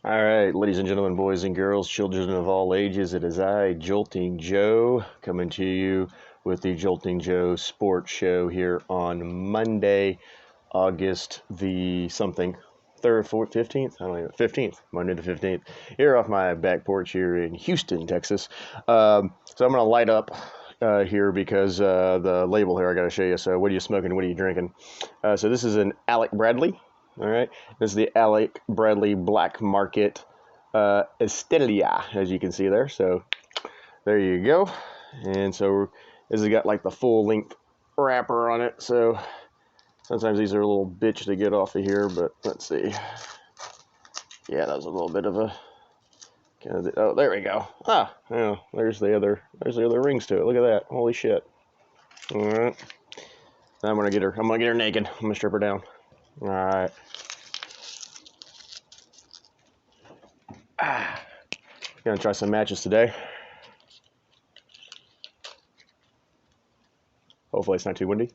All right, ladies and gentlemen, boys and girls, children of all ages, it is I, Jolting Joe, coming to you with the Jolting Joe Sports Show here on Monday, August the something, 3rd, 4th, 15th? I don't even, 15th, Monday the 15th, here off my back porch here in Houston, Texas. So I'm going to light up here because the label here I got to show you. So, what are you smoking? What are you drinking? So, this is an Alec Bradley. All right, this is the Alec Bradley Black Market Estelia, as you can see there. So there you go. And so this has got like the full length wrapper on it. So sometimes these are a little bitch to get off of here, but let's see. Yeah, that was a little bit of a oh, there we go. Ah, yeah, there's the other rings to it. Look at that. Holy shit. All right. Now I'm gonna get her naked. I'm gonna strip her down. All right. Gonna try some matches today. Hopefully it's not too windy.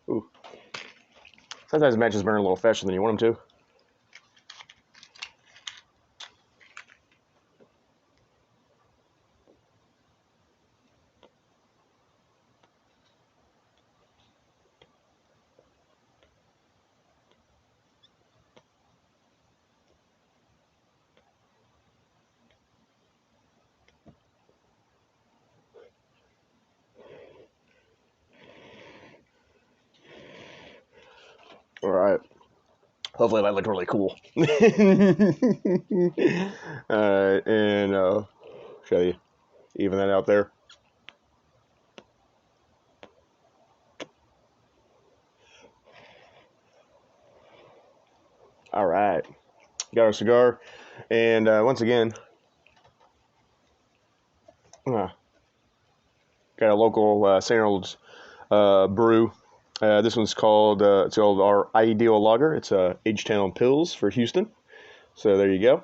Ooh. Sometimes matches burn a little faster than you want them to. All right. Hopefully that looked really cool. All right, and show you, even that out there. All right, got our cigar, and once again, got a local St. Arnold's brew. This one's called it's called our Ideal Lager. It's H-Town Pills for Houston. So there you go.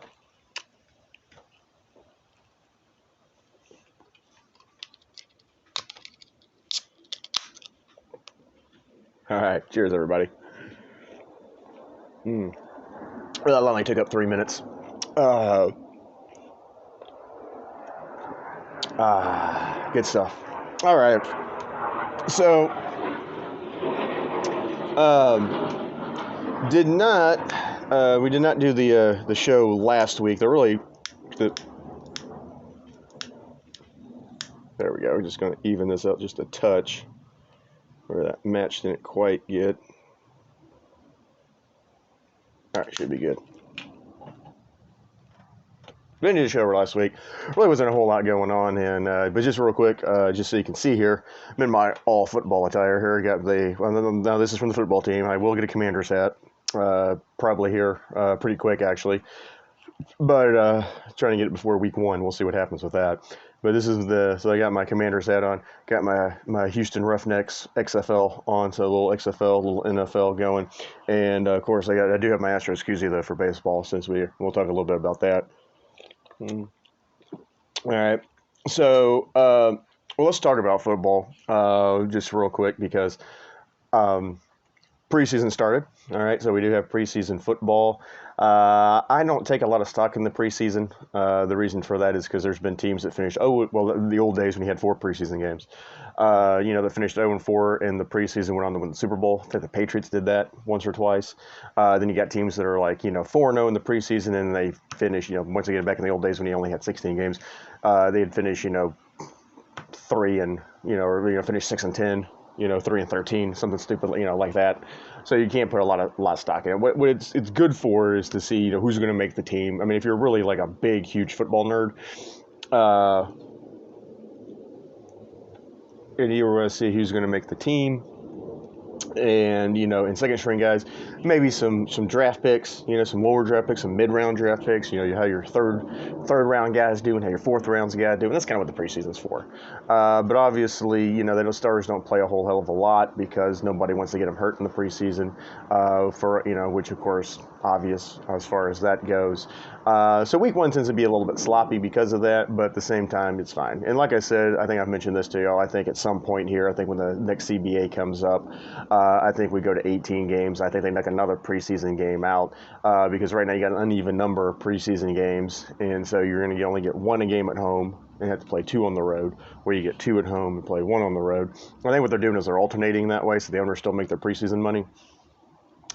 All right, cheers, everybody. Well, that only took up 3 minutes. Good stuff. All right. So, did not we did not do the show last week. There we go. We're just going to even this up just a touch where that match didn't quite get. All right, should be good. We didn't do the show last week. Really wasn't a whole lot going on, and but just real quick, just so you can see here, I'm in my all football attire here. Got now this is from the football team. I will get a Commander's hat, probably here, pretty quick actually, but trying to get it before week 1. We'll see what happens with that. But this is so I got my Commander's hat on, got my Houston Roughnecks XFL on, so a little XFL, a little NFL going, and of course I do have my Astros koozie though for baseball, since we'll talk a little bit about that. All right. So, well, let's talk about football just real quick because preseason started. All right. So we do have preseason football. I don't take a lot of stock in the preseason. The reason for that is because there's been teams that finished, the old days when you had 4 preseason games, that finished 0-4 in the preseason, went on to win the Super Bowl. I think the Patriots did that once or twice. Then you got teams that are like, 4-0 in the preseason, and they finish, once again, back in the old days when you only had 16 games, they'd finish, 3 and, or, finish 6-10. 3-13, something stupid, like that. So you can't put a lot of stock in it. What it's good for is to see, who's going to make the team. I mean, if you're really like a big, huge football nerd, and you want to see who's going to make the team. And, in second string guys, maybe some draft picks, some lower draft picks, some mid-round draft picks. You how your third round guys do and how your fourth rounds guys do. And that's kind of what the preseason's for. But obviously, the starters don't play a whole hell of a lot because nobody wants to get them hurt in the preseason. Which of course obvious as far as that goes. So week one tends to be a little bit sloppy because of that, but at the same time, it's fine. And like I said, I think I've mentioned this to y'all. I think at some point here, I think when the next CBA comes up, I think we go to 18 games. I think they knock another preseason game out because right now you got an uneven number of preseason games, and so you're going to only get one a game at home and have to play two on the road, where you get two at home and play one on the road. I think what they're doing is they're alternating that way so the owners still make their preseason money.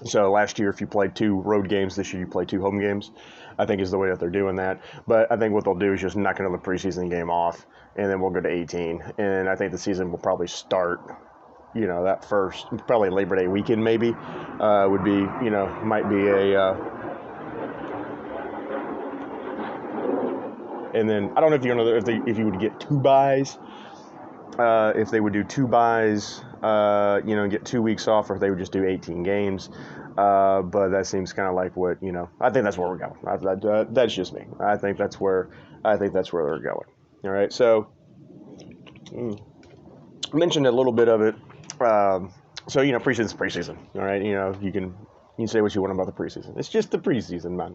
So last year, if you played 2 road games, this year you play 2 home games, I think is the way that they're doing that. But I think what they'll do is just knock another preseason game off, and then we'll go to 18. And I think the season will probably start, that first, probably Labor Day weekend maybe, would be, might be a... and then, I don't know if you would get 2 buys, if they would do 2 buys, and get 2 weeks off, or if they would just do 18 games. But that seems kind of like what, I think that's where we're going. That's just me. I think that's where they're going. All right. So mentioned a little bit of it. Preseason's preseason. All right. You can say what you want about the preseason. It's just the preseason, man.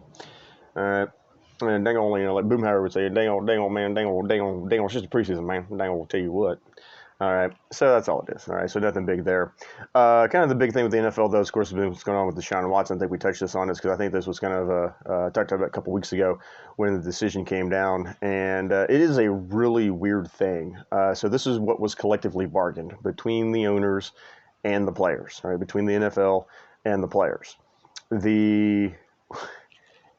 All right. And dang on, like Boomhauer would say, dang on, man, dang on, it's just a preseason, man. Dang on, will tell you what. All right, so that's all it is. All right, so nothing big there. Kind of the big thing with the NFL, though, of course, has been what's going on with Deshaun Watson. I think we touched this on this because I think this was kind of talked about a couple weeks ago when the decision came down, and it is a really weird thing. So this is what was collectively bargained between the owners and the players, right? Between the NFL and the players.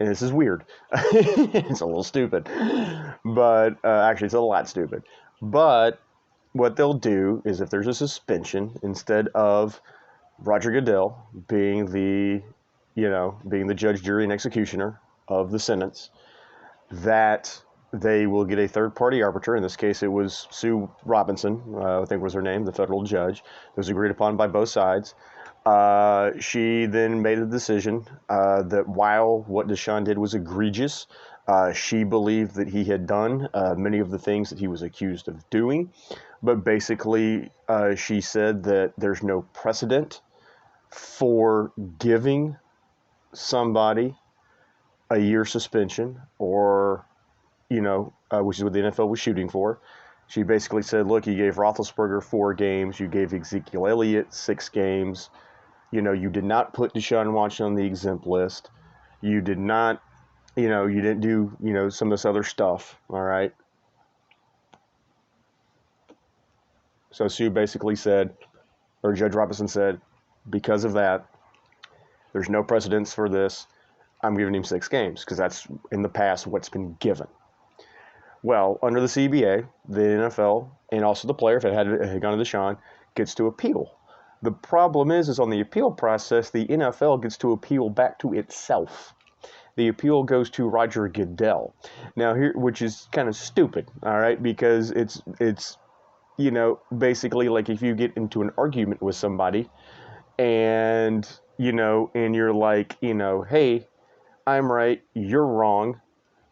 And this is weird. It's a little stupid, but actually, it's a lot stupid. But what they'll do is if there's a suspension, instead of Roger Goodell being the judge, jury, and executioner of the sentence, that they will get a third-party arbiter. In this case, it was Sue Robinson, I think was her name, the federal judge. It was agreed upon by both sides. She then made a decision that while what Deshaun did was egregious, she believed that he had done many of the things that he was accused of doing. But basically, she said that there's no precedent for giving somebody a year suspension or, which is what the NFL was shooting for. She basically said, look, you gave Roethlisberger 4 games. You gave Ezekiel Elliott 6 games. You did not put Deshaun Watson on the exempt list. You did not, you didn't do, some of this other stuff. All right. So Sue basically said, or Judge Robinson said, because of that, there's no precedence for this. I'm giving him 6 games because that's in the past what's been given. Well, under the CBA, the NFL and also the player, if it had gone to Deshaun, gets to appeal. The problem is on the appeal process, the NFL gets to appeal back to itself. The appeal goes to Roger Goodell. Now here, which is kind of stupid, all right, because it's basically like if you get into an argument with somebody and, and you're like, hey, I'm right, you're wrong.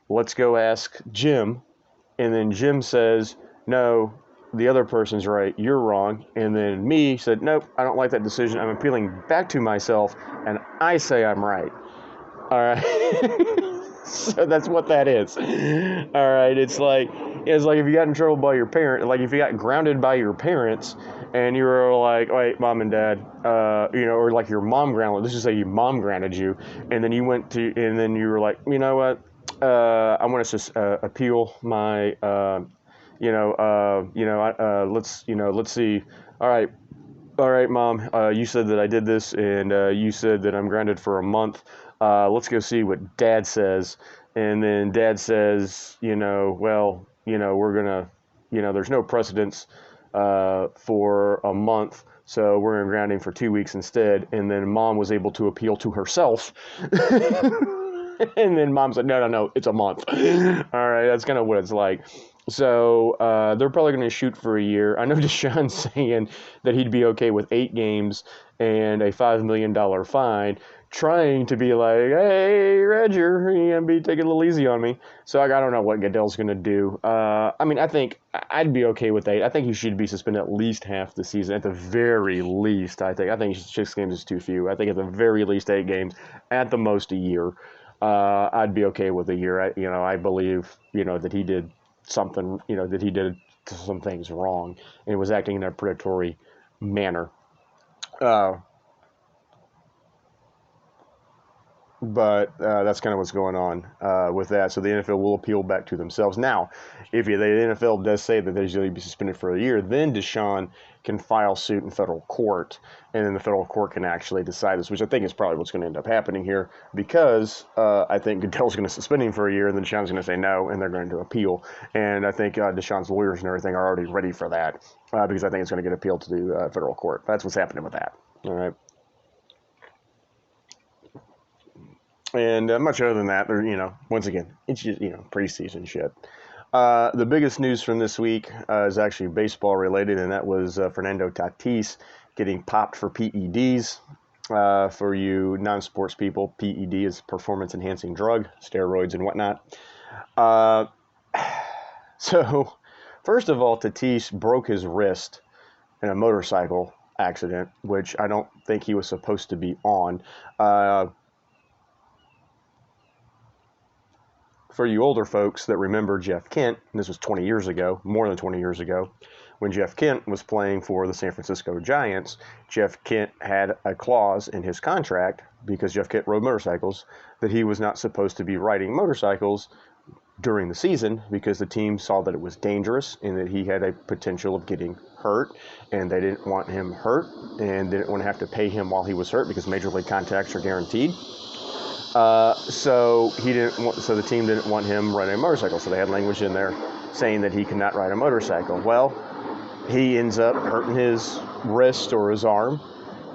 Let's go ask Jim. And then Jim says, no, the other person's right, you're wrong. And then me said, nope, I don't like that decision. I'm appealing back to myself, and I say I'm right. All right. So that's what that is. All right. It's like if you got in trouble by your parent, like if you got grounded by your parents and you were like, wait, mom and dad, or like your mom grounded, let's just say your mom grounded you. And then you and then you were like, you know what? I want to just appeal my, let's see. All right, Mom, you said that I did this, and you said that I'm grounded for a month. Let's go see what Dad says. And then Dad says, we're going to, there's no precedence for a month, so we're in grounding for 2 weeks instead. And then Mom was able to appeal to herself. And then Mom said, no, it's a month. All right, that's kind of what it's like. So they're probably going to shoot for a year. I know Deshaun's saying that he'd be okay with 8 games and a $5 million fine, trying to be like, hey, Roger, you're going to be taking a little easy on me. So I don't know what Goodell's going to do. I mean, I think I'd be okay with 8. I think he should be suspended at least half the season, at the very least. I think 6 games is too few. I think at the very least 8 games, at the most a year. I'd be okay with a year. I believe, that he did something, that he did some things wrong and was acting in a predatory manner. But that's kind of what's going on with that. So the NFL will appeal back to themselves. Now, if the NFL does say that they should be suspended for a year, then Deshaun can file suit in federal court, and then the federal court can actually decide this, which I think is probably what's going to end up happening here, because I think Goodell's going to suspend him for a year, and then Deshaun's going to say no, and they're going to appeal. And I think Deshaun's lawyers and everything are already ready for that, because I think it's going to get appealed to the federal court. That's what's happening with that. All right. And much other than that, once again, it's just, preseason shit. The biggest news from this week is actually baseball related, and that was Fernando Tatis getting popped for PEDs. For you non-sports people, PED is performance enhancing drug, steroids and whatnot. So, first of all, Tatis broke his wrist in a motorcycle accident, which I don't think he was supposed to be on. For you older folks that remember Jeff Kent, and this was 20 years ago, more than 20 years ago, when Jeff Kent was playing for the San Francisco Giants, Jeff Kent had a clause in his contract, because Jeff Kent rode motorcycles, that he was not supposed to be riding motorcycles during the season because the team saw that it was dangerous and that he had a potential of getting hurt, and they didn't want him hurt and didn't want to have to pay him while he was hurt because major league contracts are guaranteed. So the team didn't want him riding a motorcycle. So they had language in there saying that he could not ride a motorcycle. Well, he ends up hurting his wrist or his arm,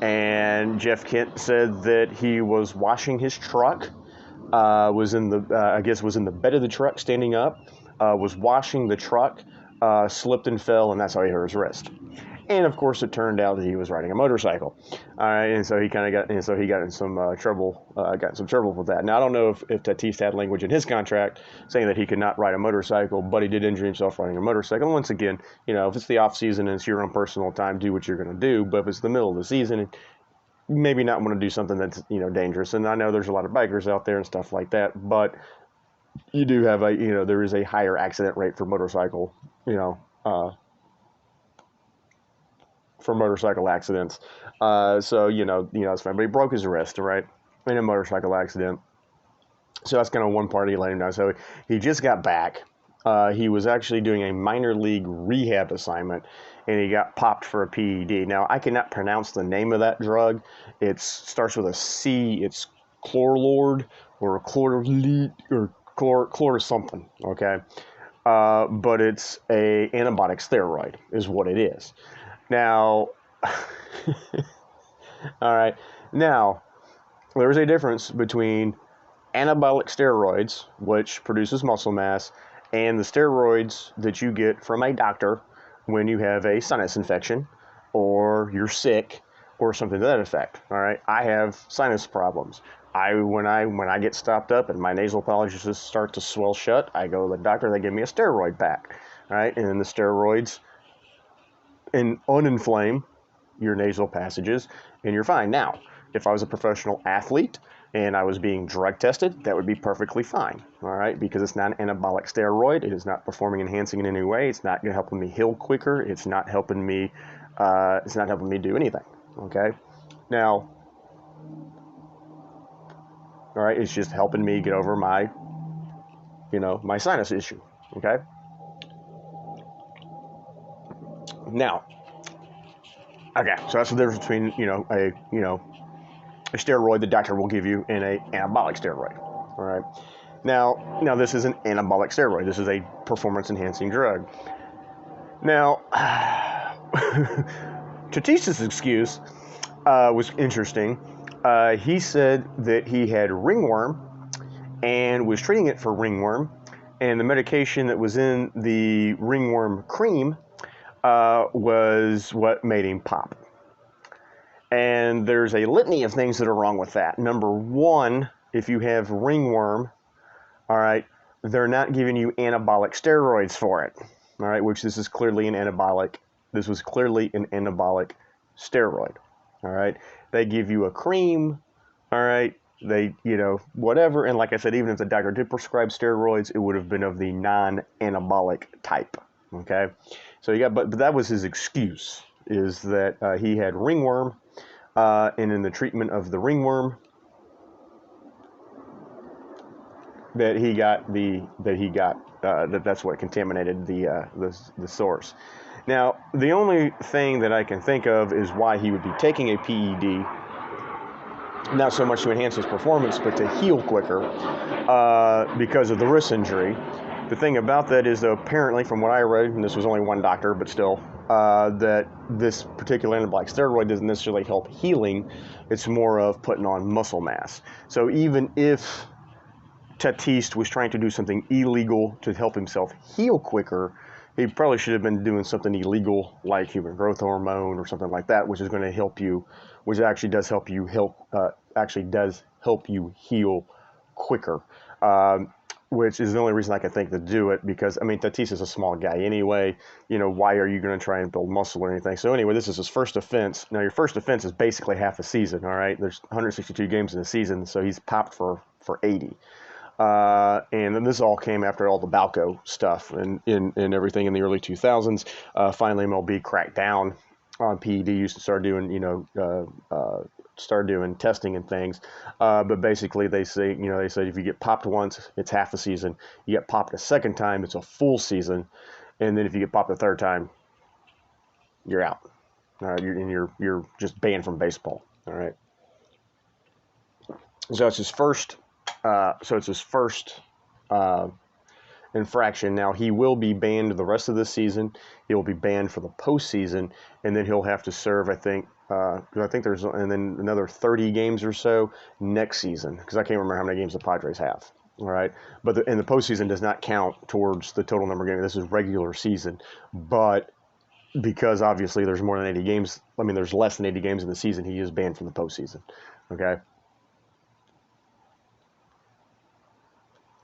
and Jeff Kent said that he was washing his truck, was in the bed of the truck standing up, was washing the truck, slipped and fell, and that's how he hurt his wrist. And of course, it turned out that he was riding a motorcycle. All right, and so he got in some trouble. Got in some trouble with that. Now I don't know if Tatis had language in his contract saying that he could not ride a motorcycle, but he did injure himself riding a motorcycle. And once again, if it's the off season and it's your own personal time, do what you're going to do. But if it's the middle of the season, maybe not want to do something that's dangerous. And I know there's a lot of bikers out there and stuff like that, but you do have there is a higher accident rate for motorcycle accidents. So it's fine. But he broke his wrist, right, in a motorcycle accident. So that's kind of one part he let him down. So he just got back. He was actually doing a minor league rehab assignment, and he got popped for a PED. Now, I cannot pronounce the name of that drug. It starts with a C. It's Chlorlord or chlor something, okay? But it's a antibiotic steroid is what it is. Now, all right. Now, there's a difference between anabolic steroids, which produces muscle mass, and the steroids that you get from a doctor when you have a sinus infection or you're sick or something to that effect. All right. I have sinus problems. When I get stopped up and my nasal passages start to swell shut, I go to the doctor. They give me a steroid pack. All right. And then the steroids uninflame your nasal passages, and you're fine. Now, if I was a professional athlete and I was being drug tested, that would be perfectly fine, all right, because it's not an anabolic steroid. It is not performing enhancing in any way. It's not helping me heal quicker. It's not helping me do anything, okay? Now, all right, it's just helping me get over my sinus issue, okay? Now, okay, so that's the difference between, a steroid the doctor will give you and a anabolic steroid, all right? Now this is an anabolic steroid. This is a performance-enhancing drug. Now, Tatis's excuse was interesting. He said that he had ringworm and was treating it for ringworm, and the medication that was in the ringworm cream was what made him pop. And there's a litany of things that are wrong with that. Number one, if you have ringworm, all right, they're not giving you anabolic steroids for it, all right, which this is clearly an anabolic. This was clearly an anabolic steroid, all right. They give you a cream, all right. They, whatever. And like I said, even if the doctor did prescribe steroids, it would have been of the non-anabolic type, okay. So but that was his excuse, is that he had ringworm, and in the treatment of the ringworm, that's what contaminated the source. Now, the only thing that I can think of is why he would be taking a PED, not so much to enhance his performance, but to heal quicker, because of the wrist injury. The thing about that is, though, apparently, from what I read, and this was only one doctor, but still, that this particular anabolic steroid doesn't necessarily help healing. It's more of putting on muscle mass. So even if Tatis was trying to do something illegal to help himself heal quicker, he probably should have been doing something illegal like human growth hormone or something like that, which is going to help you, which actually does help you heal quicker. Which is the only reason I can think to do it, because, I mean, Tatis is a small guy anyway. Why are you going to try and build muscle or anything? So anyway, this is his first offense. Now, your first offense is basically half a season, all right? There's 162 games in a season, so he's popped for 80. And then this all came after all the Balco stuff and everything in the early 2000s. Finally, MLB cracked down on PED use and started doing testing and things. But basically, they say if you get popped once, it's half a season. You get popped a second time, it's a full season. And then if you get popped a third time, you're out. All right, you're just banned from baseball. All right. So it's his first. Infraction. Now, he will be banned the rest of the season. He will be banned for the postseason, and then he'll have to serve, I think there's, and then another 30 games or so next season, because I can't remember how many games the Padres have. All right, but the postseason does not count towards the total number of games. This is regular season, but because obviously there's more than 80 games. I mean, there's less than 80 games in the season. He is banned from the postseason. Okay.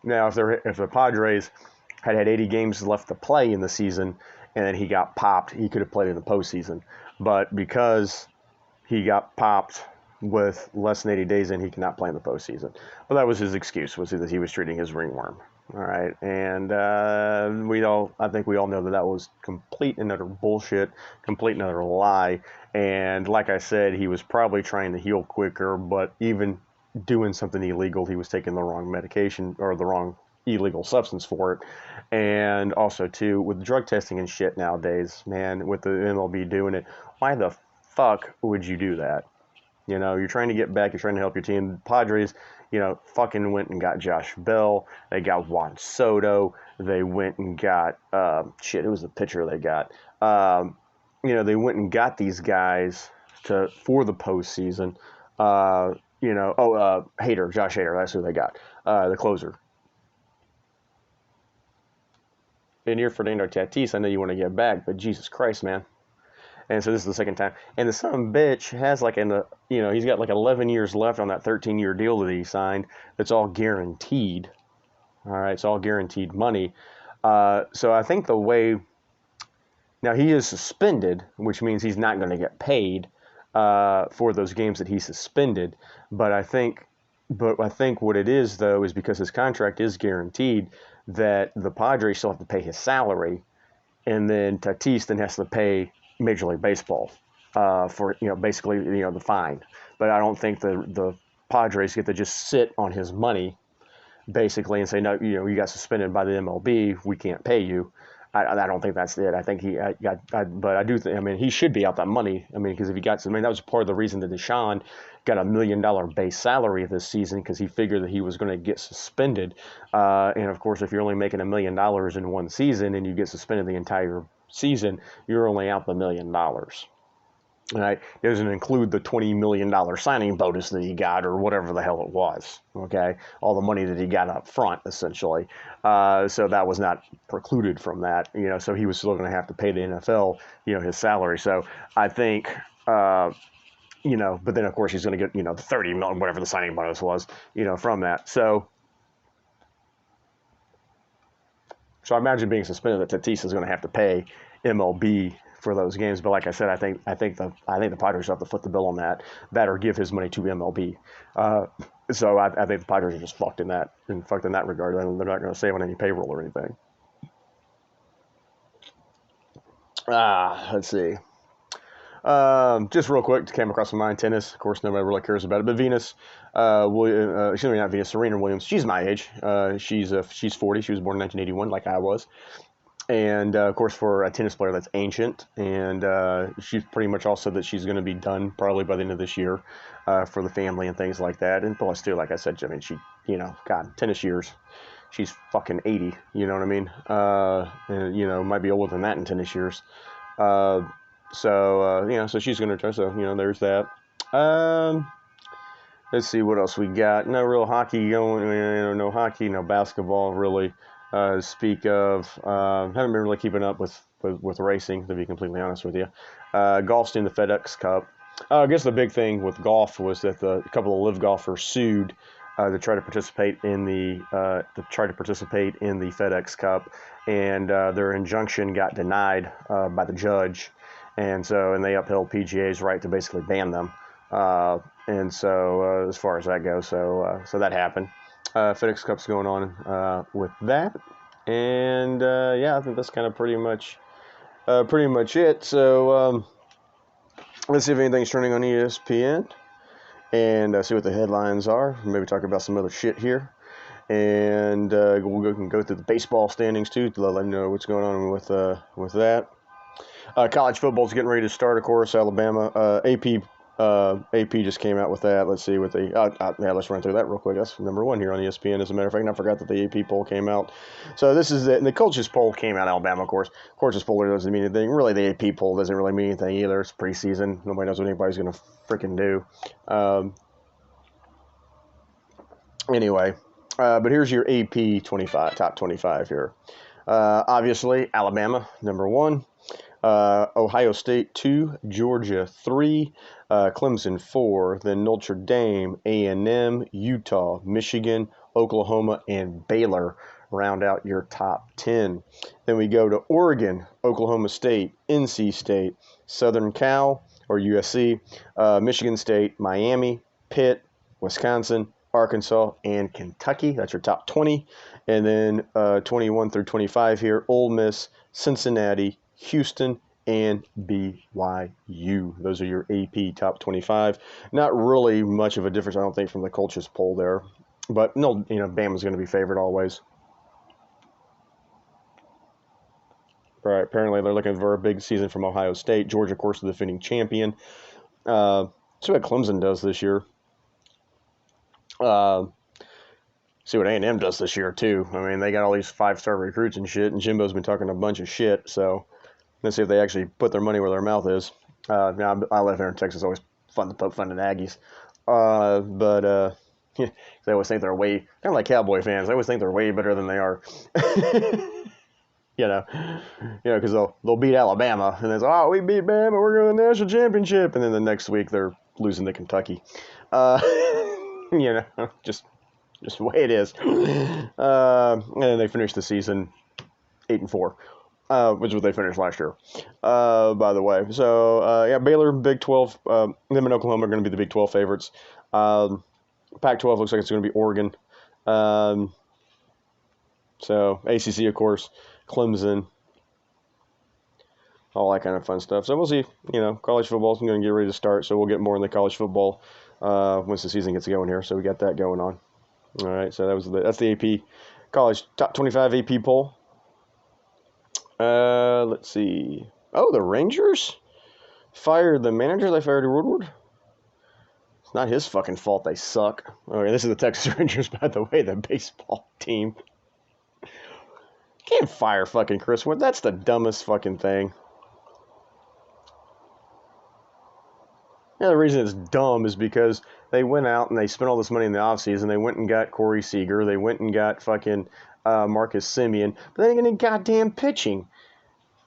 Now, if the Padres had 80 games left to play in the season and then he got popped, he could have played in the postseason. But because he got popped with less than 80 days in, he cannot play in the postseason. But that was his excuse, was that he was treating his ringworm. All right, and I think we all know that was complete and utter bullshit, complete and utter lie. And like I said, he was probably trying to heal quicker, but even doing something illegal, he was taking the wrong medication or the wrong illegal substance for it. And also too, with drug testing and shit nowadays, man, with the MLB doing it, why the fuck would you do that? You're trying to get back, you're trying to help your team. Padres, fucking went and got Josh Bell, they got Juan Soto, they went and got it was the pitcher they got. They went and got these guys for the postseason. Josh Hader, that's who they got, the closer. And you're Fernando Tatis, I know you want to get back, but Jesus Christ, man. And so this is the second time. And the son of a bitch has he's got like 11 years left on that 13-year deal that he signed. That's all guaranteed. All right, it's all guaranteed money. So I think now he is suspended, which means he's not going to get paid for those games that he suspended. But I think what it is, though, is because his contract is guaranteed, that the Padres still have to pay his salary, and then Tatis then has to pay Major League Baseball for basically the fine. But I don't think the Padres get to just sit on his money basically and say, no, you got suspended by the MLB, we can't pay you. I don't think that's it. I think but I do think, he should be out that money. Because if he got, that was part of the reason that Deshaun got $1 million base salary this season, because he figured that he was going to get suspended. And of course, if you're only making $1 million in one season and you get suspended the entire season, you're only out the $1 million. Right? It doesn't include the $20 million signing bonus that he got, or whatever the hell it was. Okay, all the money that he got up front, essentially. So that was not precluded from that. So he was still going to have to pay the NFL, his salary. So I think, but then of course he's going to get, the 30 million, whatever the signing bonus was, from that. So I imagine being suspended that Tatis is going to have to pay MLB for those games. But like I said, I think the Padres have to foot the bill on that or give his money to MLB. So I think the Padres are just fucked in that regard. They're not going to save on any payroll or anything. Let's see. Just real quick, came across my mind, tennis. Of course, nobody really cares about it. But Venus, not Venus, Serena Williams. She's my age. She's 40. She was born in 1981, like I was. And of course, for a tennis player, that's ancient. And she's pretty much also that she's going to be done probably by the end of this year for the family and things like that. And plus, too, like I said, I mean, she, God, tennis years. She's fucking 80. You know what I mean? And, might be older than that in tennis years. So she's going to try. So, there's that. Let's see what else we got. No real hockey going, no hockey, no basketball really speak of. Haven't been really keeping up with racing, to be completely honest with you. Golf's in the FedEx Cup. I guess the big thing with golf was that a couple of live golfers sued to try to participate in the FedEx Cup, and their injunction got denied by the judge. And they upheld PGA's right to basically ban them. As far as that goes, so that happened. FedEx Cup's going on with that. And I think that's kind of pretty much it. So let's see if anything's trending on ESPN and see what the headlines are. Maybe talk about some other shit here. And we can go through the baseball standings too to let you know what's going on with that. College football's getting ready to start, of course. Alabama, AP just came out with that. Let's see what let's run through that real quick. That's number one here on ESPN, as a matter of fact. And I forgot that the AP poll came out. So this is it. And the coaches poll came out, Alabama, of course. Coaches poll doesn't mean anything. Really, the AP poll doesn't really mean anything either. It's preseason. Nobody knows what anybody's going to freaking do. Anyway, but here's your AP top 25 here. Obviously, Alabama, number one. Ohio State 2, Georgia 3, Clemson 4, then Notre Dame, A&M, Utah, Michigan, Oklahoma, and Baylor round out your top 10. Then we go to Oregon, Oklahoma State, NC State, Southern Cal, or USC, Michigan State, Miami, Pitt, Wisconsin, Arkansas, and Kentucky. That's your top 20. And then 21 through 25 here, Ole Miss, Cincinnati, Houston, and BYU. Those are your AP top 25. Not really much of a difference, I don't think, from the coaches poll there. But no, Bama's going to be favored always. Right, apparently they're looking for a big season from Ohio State. Georgia, of course, the defending champion. See what Clemson does this year. See what A&M does this year, too. I mean, they got all these 5-star recruits and shit, and Jimbo's been talking a bunch of shit, so let's see if they actually put their money where their mouth is. Now, I live here in Texas. It's always fun to poke fun at Aggies. But they always think they're kind of like Cowboy fans. They always think they're way better than they are. Because they'll beat Alabama, and they say, oh, we beat Bama, we're going to the national championship. And then the next week, they're losing to Kentucky. Just the way it is. And then they finished the season 8-4. Which is what they finished last year, by the way. So, Baylor, Big 12, them and Oklahoma are going to be the Big 12 favorites. Pac-12 looks like it's going to be Oregon. So, ACC, of course, Clemson, all that kind of fun stuff. So, we'll see. College football is going to get ready to start, so we'll get more in the college football once the season gets going here. So, we got that going on. All right, so that's the AP college top 25 AP poll. Let's see. Oh, the Rangers fired the manager. They fired Woodward. It's not his fucking fault. They suck. Okay, this is the Texas Rangers, by the way, the baseball team. Can't fire fucking Chris Wood. That's the dumbest fucking thing. Yeah, the reason it's dumb is because they went out and they spent all this money in the offseason. They went and got Corey Seager. They went and got fucking Marcus Semien. But they ain't any goddamn pitching.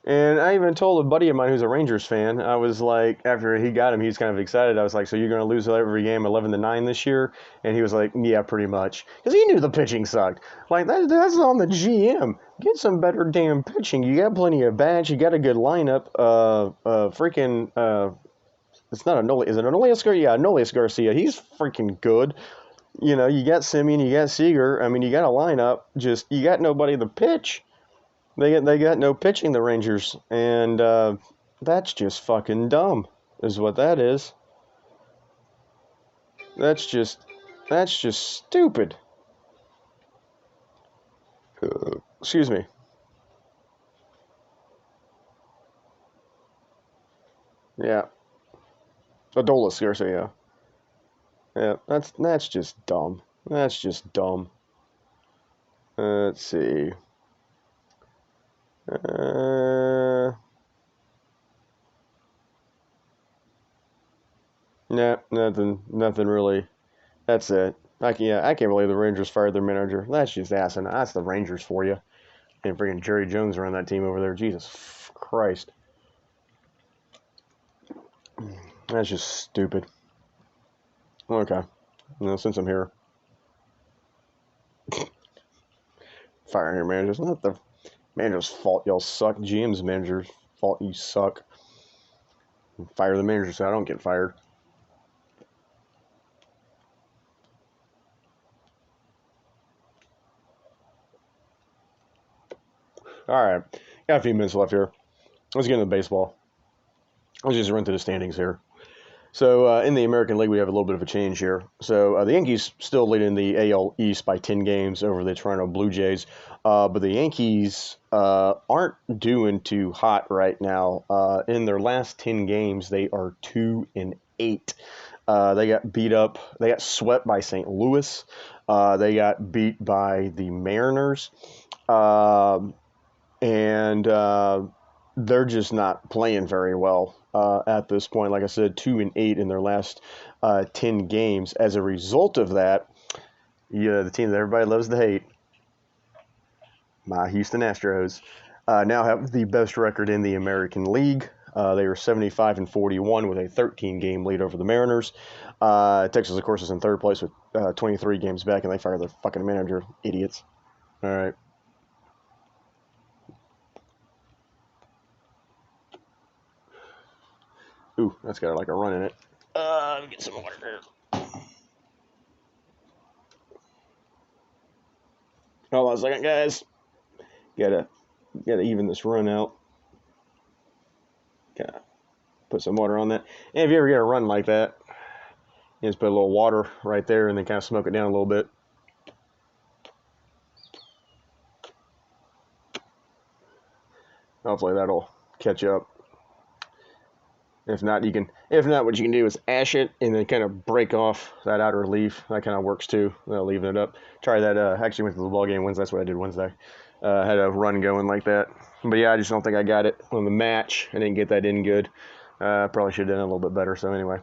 And I even told a buddy of mine who's a Rangers fan, I was like, after he got him, he was kind of excited. I was like, so you're going to lose every game 11-9 this year? And he was like, yeah, pretty much. Because he knew the pitching sucked. Like, that's on the GM. Get some better damn pitching. You got plenty of bats. You got a good lineup. It's not Anoli. Is it Anolias Garcia? Yeah, Anolias Garcia. He's freaking good. You know, you got Simeon, you got Seager. I mean, you got a lineup. Just, you got nobody to pitch. They got no pitching, the Rangers, and that's just fucking dumb, is what that is. That's just stupid. Excuse me. Yeah, Adolis Garcia. Yeah, that's just dumb. That's just dumb. Let's see. Nah, nothing really. That's it. I can't believe the Rangers fired their manager. That's just asinine. That's the Rangers for you. And freaking Jerry Jones around that team over there. Jesus Christ. That's just stupid. Okay. Well, since I'm here, firing your managers. Not the manager's fault. Y'all suck. GM's manager's fault. You suck. Fire the manager so I don't get fired. All right. Got a few minutes left here. Let's get into baseball. Let's just run through the standings here. So in the American League, we have a little bit of a change here. So the Yankees still leading the AL East by 10 games over the Toronto Blue Jays. But the Yankees aren't doing too hot right now. In their last 10 games, they are 2-8. They got beat up. They got swept by St. Louis. They got beat by the Mariners. And they're just not playing very well at this point. Like I said, 2-8 in their last 10 games. As a result of that, the team that everybody loves to hate, my Houston Astros, now have the best record in the American League. They were 75-41 with a 13-game lead over the Mariners. Texas, of course, is in third place with 23 games back, and they fired their fucking manager. Idiots. All right. Ooh, that's got like a run in it. Let me get some water. Hold on a second, guys. Gotta even this run out. Gotta put some water on that. And if you ever get a run like that, you just put a little water right there and then kind of smoke it down a little bit. Hopefully that'll catch up. If not, what you can do is ash it and then kind of break off that outer leaf. That kind of works too. Leaving it up. Try that. Actually went to the ball game Wednesday. That's what I did Wednesday. Had a run going like that. But yeah, I just don't think I got it on the match. I didn't get that in good. Probably should have done it a little bit better. So anyway.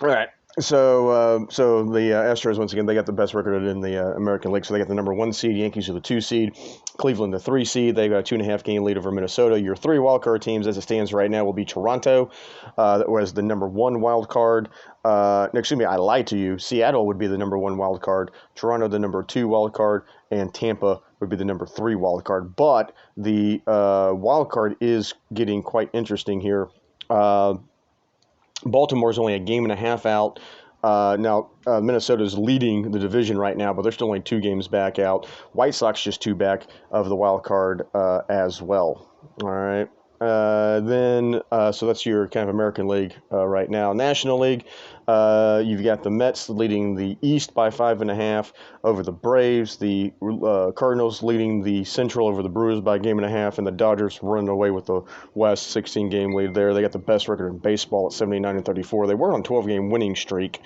All right. So the Astros, once again, they got the best record in the American League. So they got the number 1 seed. Yankees are the 2 seed. Cleveland, the 3 seed. They got a 2.5 game lead over Minnesota. Your 3 wild card teams, as it stands right now, will be Toronto, that was the number 1 wild card. No, excuse me, I lied to you. Seattle would be the number 1 wild card. Toronto, the number 2 wild card, and Tampa would be the number 3 wild card. But the wild card is getting quite interesting here. Baltimore's only a game and a half out. Now, Minnesota's leading the division right now, but they're still only 2 games back out. White Sox just 2 back of the wild card as well. All right. So that's your kind of American League right now. National League, you've got the Mets leading the East by 5.5 over the Braves. The Cardinals leading the Central over the Brewers by a game and a half, and the Dodgers running away with the West 16-game lead there. They got the best record in baseball at 79-34. They were on a 12-game winning streak.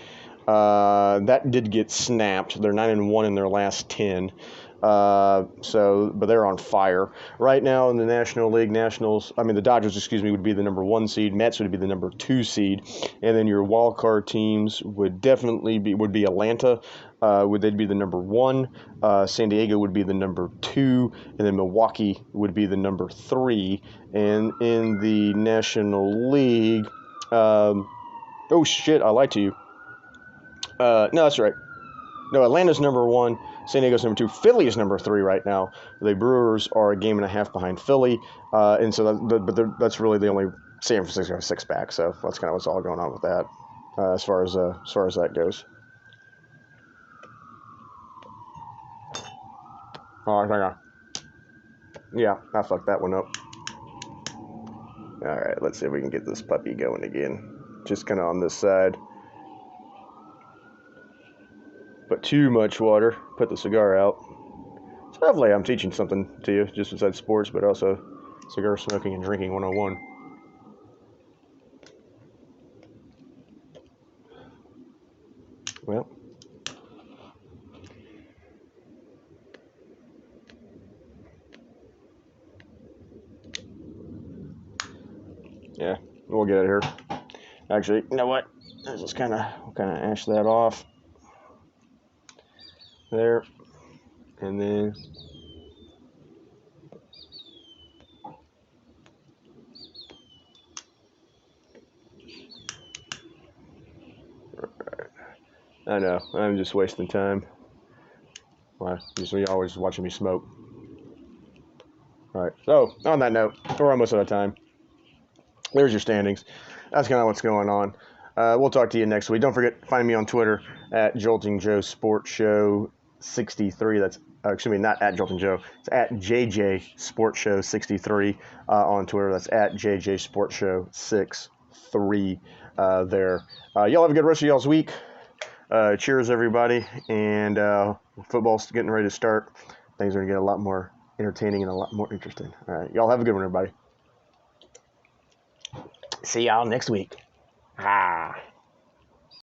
That did get snapped. They're 9-1 in their last 10. But they're on fire right now in the National League. The Dodgers, would be the number 1 seed. Mets would be the number 2 seed, and then your wild card teams would definitely be Atlanta. They'd be the number 1. San Diego would be the number 2, and then Milwaukee would be the number 3. And in the National League, oh shit, I lied to you. No, that's right. No, Atlanta's number 1. San Diego's number 2. Philly is number 3 right now. The Brewers are a game and a half behind Philly, and so that's really the only San Francisco 6-pack. So that's kind of what's all going on with that, as far as that goes. Oh, hang on. Yeah, I fucked that one up. All right, let's see if we can get this puppy going again. Just kind of on this side. But too much water. Put the cigar out. So hopefully I'm teaching something to you, just besides sports, but also cigar smoking and drinking 101. Well. Yeah, we'll get it here. Actually, you know what? Let's just kind of ash that off. There. And then I know, I'm just wasting time. Why? You're always watching me smoke. Alright, so on that note, we're almost out of time. There's your standings. That's kind of what's going on. We'll talk to you next week. Don't forget, find me on Twitter at Jolting Joe Sports Show 63. That's not at Jolting Joe. It's at JJ Sports Show 63 on Twitter. That's at JJ Sports Show 63 there. Y'all have a good rest of y'all's week. Cheers, everybody. And football's getting ready to start. Things are going to get a lot more entertaining and a lot more interesting. All right. Y'all have a good one, everybody. See y'all next week. Ah.